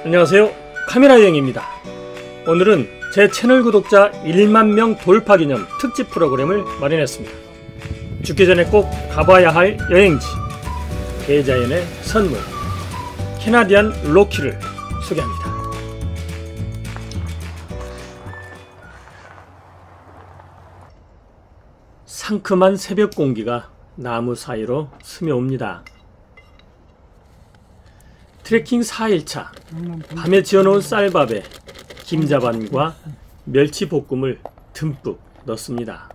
안녕하세요, 카메라 여행입니다. 오늘은 제 채널 구독자 1만 명 돌파 기념 특집 프로그램을 마련했습니다. 죽기 전에 꼭 가봐야 할 여행지, 대자연의 선물, 캐나디안 로키를 소개합니다. 상큼한 새벽 공기가 나무 사이로 스며옵니다. 트레킹 4일차, 밤에 지어놓은 쌀밥에 김자반과 멸치볶음을 듬뿍 넣습니다.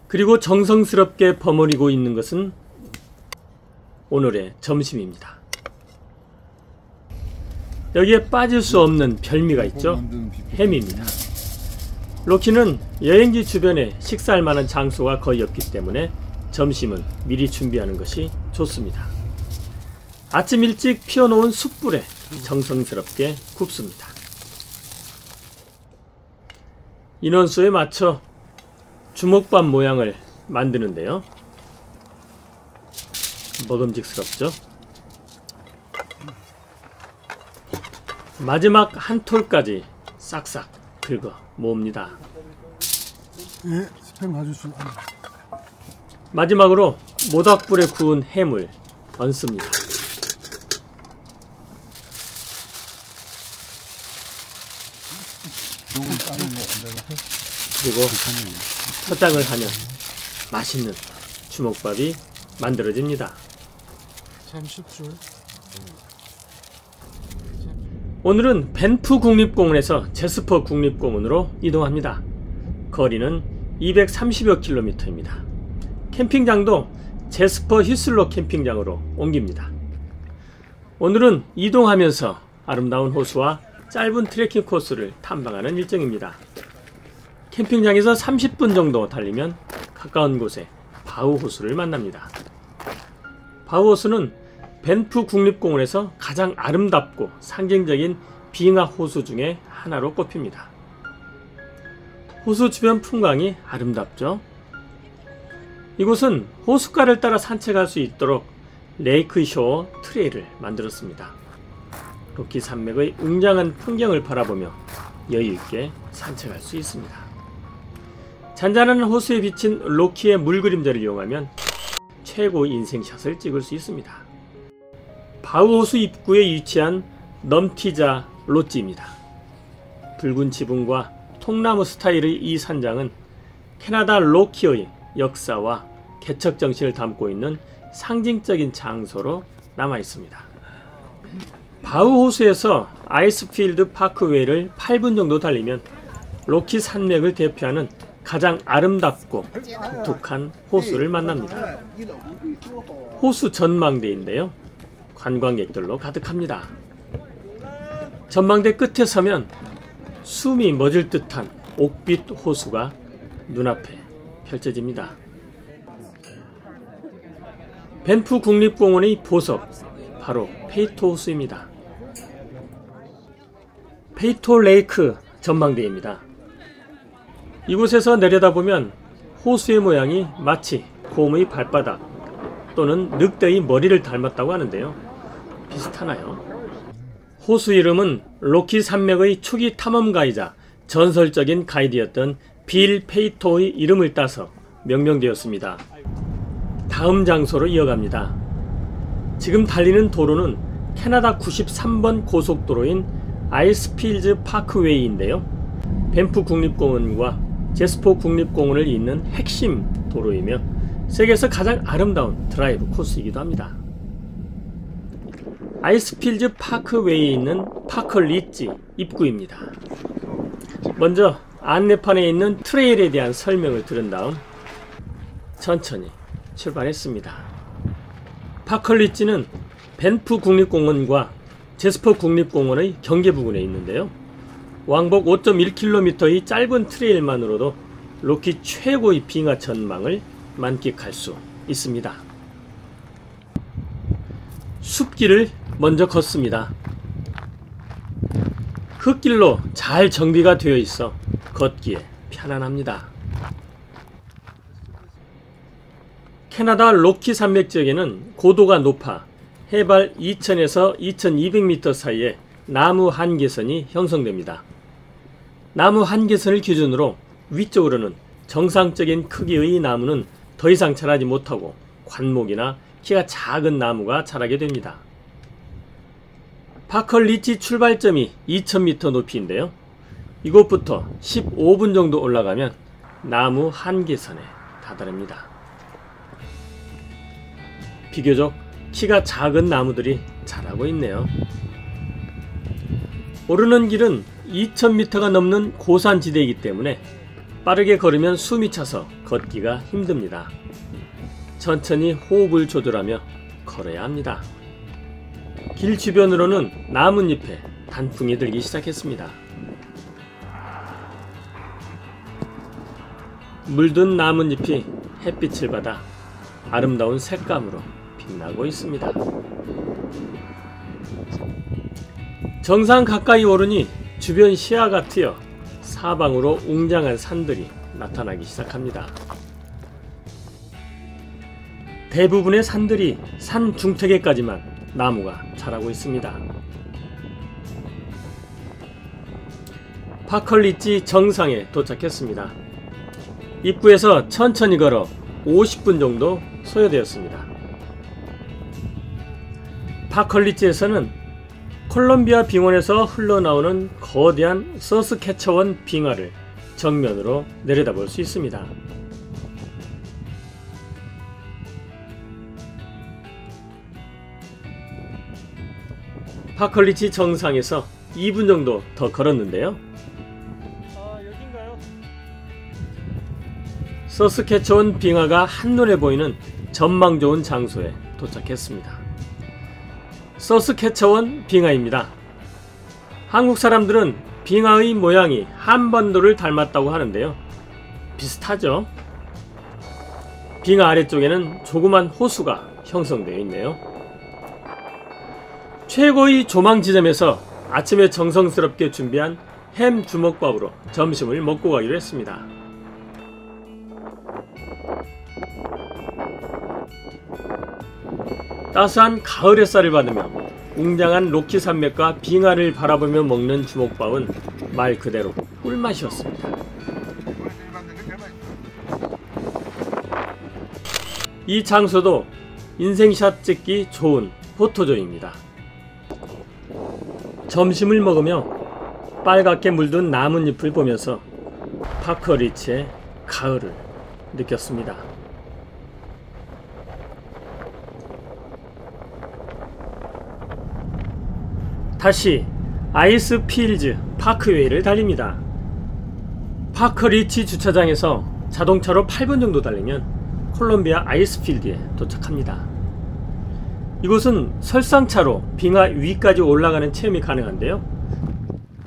그리고 정성스럽게 버무리고 있는 것은 오늘의 점심입니다. 여기에 빠질 수 없는 별미가 있죠. 햄입니다. 로키는 여행지 주변에 식사할 만한 장소가 거의 없기 때문에 점심은 미리 준비하는 것이 좋습니다. 아침 일찍 피워놓은 숯불에 정성스럽게 굽습니다. 인원수에 맞춰 주먹밥 모양을 만드는데요. 먹음직스럽죠? 마지막 한 톨까지 싹싹 긁어 모읍니다. 마지막으로 모닥불에 구운 햄을 얹습니다. 그리고 포장을 하면 맛있는 주먹밥이 만들어집니다. 참 쉽죠. 오늘은 밴프 국립공원에서 제스퍼 국립공원으로 이동합니다. 거리는 230여 킬로미터입니다. 캠핑장도 제스퍼 히슬로 캠핑장으로 옮깁니다. 오늘은 이동하면서 아름다운 호수와 짧은 트레킹 코스를 탐방하는 일정입니다. 캠핑장에서 30분 정도 달리면 가까운 곳에 바우 호수를 만납니다. 바우 호수는 밴프 국립공원에서 가장 아름답고 상징적인 빙하 호수 중에 하나로 꼽힙니다. 호수 주변 풍광이 아름답죠. 이곳은 호숫가를 따라 산책할 수 있도록 레이크 쇼어 트레일을 만들었습니다. 로키 산맥의 웅장한 풍경을 바라보며 여유있게 산책할 수 있습니다. 잔잔한 호수에 비친 로키의 물그림자를 이용하면 최고 인생샷을 찍을 수 있습니다. 바우호수 입구에 위치한 넘티자 롯지입니다. 붉은 지붕과 통나무 스타일의 이 산장은 캐나다 로키의 역사와 개척 정신을 담고 있는 상징적인 장소로 남아 있습니다. 바우호수에서 아이스필드 파크웨이를 8분 정도 달리면 로키 산맥을 대표하는 가장 아름답고 독특한 호수를 만납니다. 호수 전망대인데요. 관광객들로 가득합니다. 전망대 끝에 서면 숨이 멎을 듯한 옥빛 호수가 눈앞에 펼쳐집니다. 밴프 국립공원의 보석, 바로 페이토 호수입니다. 페이토 레이크 전망대입니다. 이곳에서 내려다보면 호수의 모양이 마치 곰의 발바닥 또는 늑대의 머리를 닮았다고 하는데요. 비슷하나요? 호수 이름은 로키 산맥의 초기 탐험가이자 전설적인 가이드였던 빌 페이토의 이름을 따서 명명되었습니다. 다음 장소로 이어갑니다. 지금 달리는 도로는 캐나다 93번 고속도로인 아이스필드 파크웨이인데요. 밴프 국립공원과 제스퍼 국립공원을 잇는 핵심 도로이며 세계에서 가장 아름다운 드라이브 코스이기도 합니다. 아이스필드 파크웨이에 있는 파커리지 입구입니다. 먼저 안내판에 있는 트레일에 대한 설명을 들은 다음 천천히 출발했습니다. 파커리지는 밴프 국립공원과 제스퍼 국립공원의 경계 부근에 있는데요. 왕복 5.1km의 짧은 트레일만으로도 로키 최고의 빙하 전망을 만끽할 수 있습니다. 숲길을 먼저 걷습니다. 흙길로 잘 정비가 되어 있어 걷기에 편안합니다. 캐나다 로키 산맥 지역에는 고도가 높아 해발 2000에서 2200m 사이에 나무 한계선이 형성됩니다. 나무 한계선을 기준으로 위쪽으로는 정상적인 크기의 나무는 더 이상 자라지 못하고 관목이나 키가 작은 나무가 자라게 됩니다. 파컬 리치 출발점이 2000m 높이인데요. 이곳부터 15분 정도 올라가면 나무 한계선에 다다릅니다. 비교적 키가 작은 나무들이 자라고 있네요. 오르는 길은 2000m가 넘는 고산지대이기 때문에 빠르게 걸으면 숨이 차서 걷기가 힘듭니다. 천천히 호흡을 조절하며 걸어야 합니다. 길 주변으로는 나뭇잎에 단풍이 들기 시작했습니다. 물든 나뭇잎이 햇빛을 받아 아름다운 색감으로 빛나고 있습니다. 정상 가까이 오르니 주변 시야가 트여 사방으로 웅장한 산들이 나타나기 시작합니다. 대부분의 산들이 산 중턱에까지만 나무가 자라고 있습니다. 파컬 리치 정상에 도착했습니다. 입구에서 천천히 걸어 50분 정도 소요되었습니다. 파컬 리치에서는 콜롬비아 빙원에서 흘러나오는 거대한 서스캐처원 빙하를 정면으로 내려다볼 수 있습니다. 파컬 리치 정상에서 2분 정도 더 걸었는데요. 여긴가요? 서스캐처원 빙하가 한눈에 보이는 전망 좋은 장소에 도착했습니다. 서스캐처원 빙하입니다. 한국 사람들은 빙하의 모양이 한반도를 닮았다고 하는데요. 비슷하죠? 빙하 아래쪽에는 조그만 호수가 형성되어 있네요. 최고의 조망 지점에서 아침에 정성스럽게 준비한 햄 주먹밥으로 점심을 먹고 가기로 했습니다. 따스한 가을 햇살을 받으며 웅장한 로키 산맥과 빙하를 바라보며 먹는 주먹밥은 말 그대로 꿀맛이었습니다. 이 장소도 인생샷 찍기 좋은 포토존입니다. 점심을 먹으며 빨갛게 물든 나뭇잎을 보면서 파컬 리치의 가을을 느꼈습니다. 다시 아이스필즈 파크웨이를 달립니다. 파컬 리치 주차장에서 자동차로 8분 정도 달리면 콜롬비아 아이스필드에 도착합니다. 이곳은 설상차로 빙하 위까지 올라가는 체험이 가능한데요.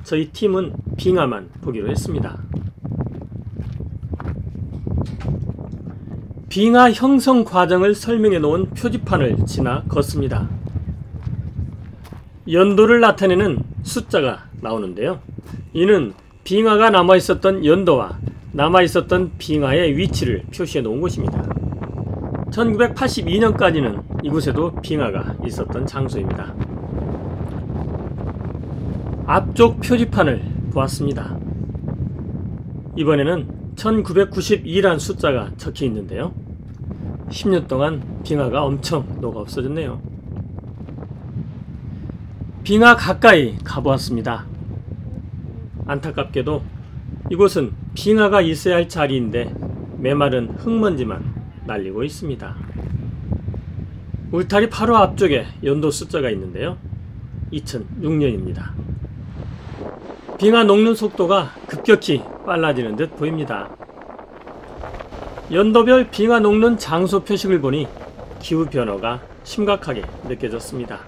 저희 팀은 빙하만 보기로 했습니다. 빙하 형성 과정을 설명해 놓은 표지판을 지나 걷습니다. 연도를 나타내는 숫자가 나오는데요. 이는 빙하가 남아있었던 연도와 남아있었던 빙하의 위치를 표시해 놓은 곳입니다. 1982년까지는 이곳에도 빙하가 있었던 장소입니다. 앞쪽 표지판을 보았습니다. 이번에는 1992란 숫자가 적혀 있는데요. 10년 동안 빙하가 엄청 녹아 없어졌네요. 빙하 가까이 가보았습니다. 안타깝게도 이곳은 빙하가 있어야 할 자리인데 메마른 흙먼지만 날리고 있습니다. 울타리 바로 앞쪽에 연도 숫자가 있는데요. 2006년입니다. 빙하 녹는 속도가 급격히 빨라지는 듯 보입니다. 연도별 빙하 녹는 장소 표식을 보니 기후변화가 심각하게 느껴졌습니다.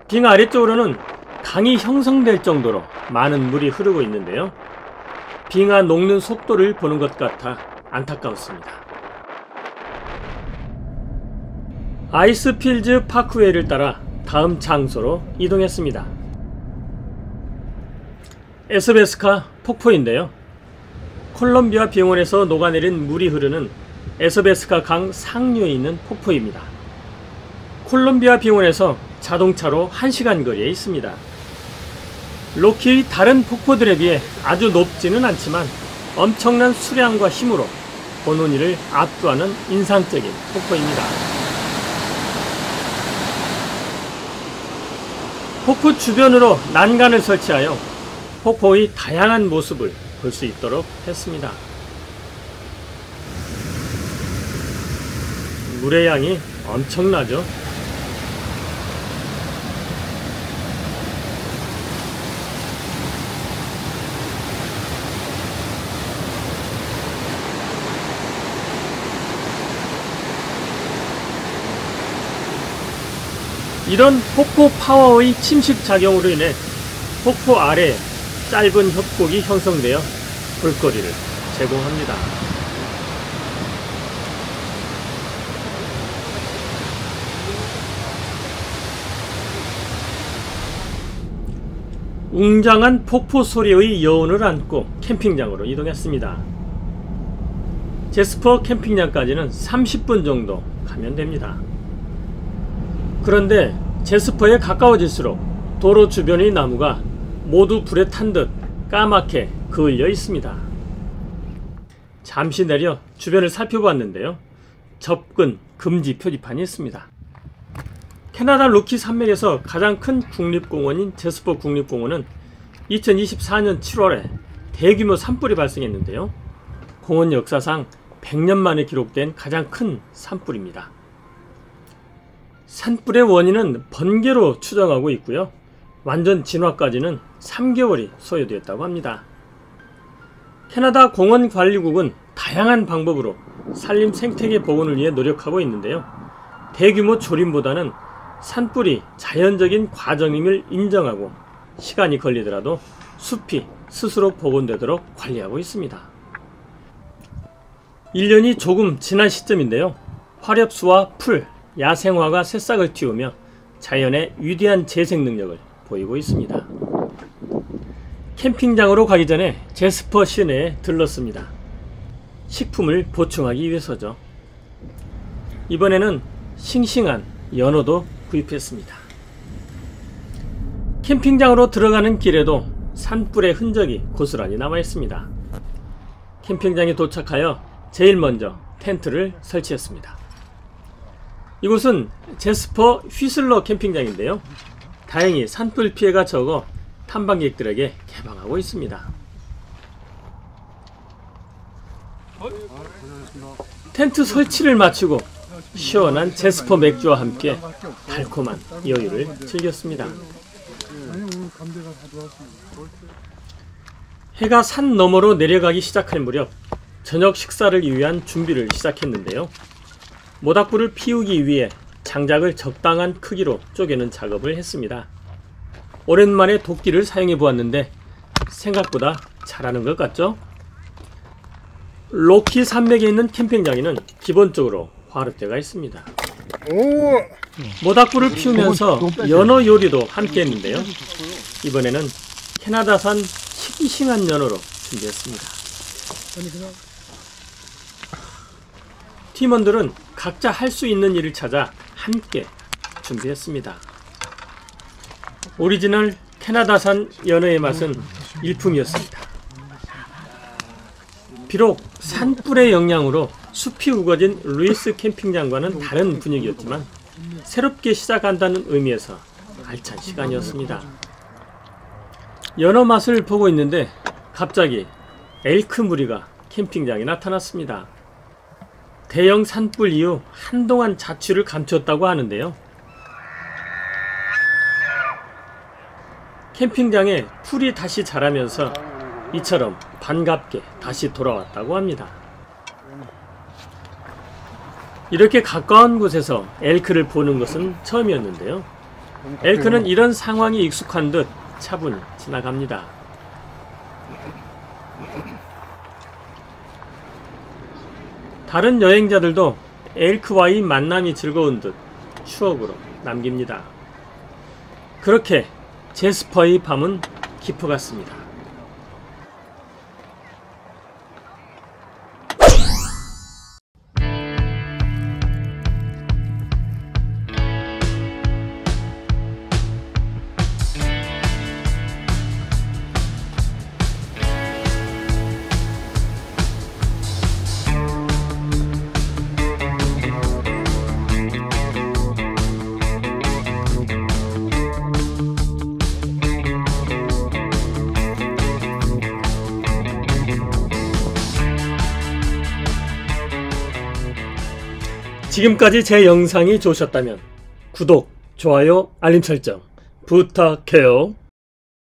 빙하 아래쪽으로는 강이 형성될 정도로 많은 물이 흐르고 있는데요. 빙하 녹는 속도를 보는 것 같아 안타까웠습니다. 아이스필즈 파크웨이를 따라 다음 장소로 이동했습니다. 에스베스카 폭포인데요. 콜롬비아 빙원에서 녹아내린 물이 흐르는 에스베스카 강 상류에 있는 폭포입니다. 콜롬비아 빙원에서 자동차로 1시간 거리에 있습니다. 로키의 다른 폭포들에 비해 아주 높지는 않지만 엄청난 수량과 힘으로 보는 이를 압도하는 인상적인 폭포입니다. 폭포 주변으로 난간을 설치하여 폭포의 다양한 모습을 볼 수 있도록 했습니다. 물의 양이 엄청나죠? 이런 폭포 파워의 침식 작용으로 인해 폭포 아래에 짧은 협곡이 형성되어 볼거리를 제공합니다. 웅장한 폭포 소리의 여운을 안고 캠핑장으로 이동했습니다. 제스퍼 캠핑장까지는 30분 정도 가면 됩니다. 그런데 제스퍼에 가까워질수록 도로 주변의 나무가 모두 불에 탄 듯 까맣게 그을려 있습니다. 잠시 내려 주변을 살펴보았는데요. 접근 금지 표지판이 있습니다. 캐나다 로키 산맥에서 가장 큰 국립공원인 제스퍼 국립공원은 2024년 7월에 대규모 산불이 발생했는데요. 공원 역사상 100년 만에 기록된 가장 큰 산불입니다. 산불의 원인은 번개로 추정하고 있고요. 완전 진화까지는 3개월이 소요되었다고 합니다. 캐나다 공원관리국은 다양한 방법으로 산림 생태계 복원을 위해 노력하고 있는데요. 대규모 조림보다는 산불이 자연적인 과정임을 인정하고 시간이 걸리더라도 숲이 스스로 복원되도록 관리하고 있습니다. 1년이 조금 지난 시점인데요. 화렵수와 풀, 야생화가 새싹을 틔우며 자연의 위대한 재생 능력을 보이고 있습니다. 캠핑장으로 가기 전에 제스퍼 시내에 들렀습니다. 식품을 보충하기 위해서죠. 이번에는 싱싱한 연어도 구입했습니다. 캠핑장으로 들어가는 길에도 산불의 흔적이 고스란히 남아 있습니다. 캠핑장에 도착하여 제일 먼저 텐트를 설치했습니다. 이곳은 제스퍼 휘슬러 캠핑장인데요. 다행히 산불 피해가 적어 탐방객들에게 개방하고 있습니다. 텐트 설치를 마치고 시원한 제스퍼 맥주와 함께 달콤한 여유를 즐겼습니다. 해가 산 너머로 내려가기 시작할 무렵 저녁 식사를 위한 준비를 시작했는데요. 모닥불을 피우기 위해 장작을 적당한 크기로 쪼개는 작업을 했습니다. 오랜만에 도끼를 사용해 보았는데 생각보다 잘하는 것 같죠? 로키 산맥에 있는 캠핑장에는 기본적으로 화롯대가 있습니다. 모닥불을 피우면서 연어 요리도 함께 했는데요. 이번에는 캐나다산 싱싱한 연어로 준비했습니다. 팀원들은 각자 할 수 있는 일을 찾아 함께 준비했습니다. 오리지널 캐나다산 연어의 맛은 일품이었습니다. 비록 산불의 영향으로 숲이 우거진 루이스 캠핑장과는 다른 분위기였지만 새롭게 시작한다는 의미에서 알찬 시간이었습니다. 연어 맛을 보고 있는데 갑자기 엘크 무리가 캠핑장에 나타났습니다. 대형 산불 이후 한동안 자취를 감췄다고 하는데요. 캠핑장에 풀이 다시 자라면서 이처럼 반갑게 다시 돌아왔다고 합니다. 이렇게 가까운 곳에서 엘크를 보는 것은 처음이었는데요. 엘크는 이런 상황이 익숙한 듯 차분히 지나갑니다. 다른 여행자들도 엘크와의 만남이 즐거운 듯 추억으로 남깁니다. 그렇게 제스퍼의 밤은 깊어갔습니다. 지금까지 제 영상이 좋으셨다면 구독, 좋아요, 알림 설정 부탁해요.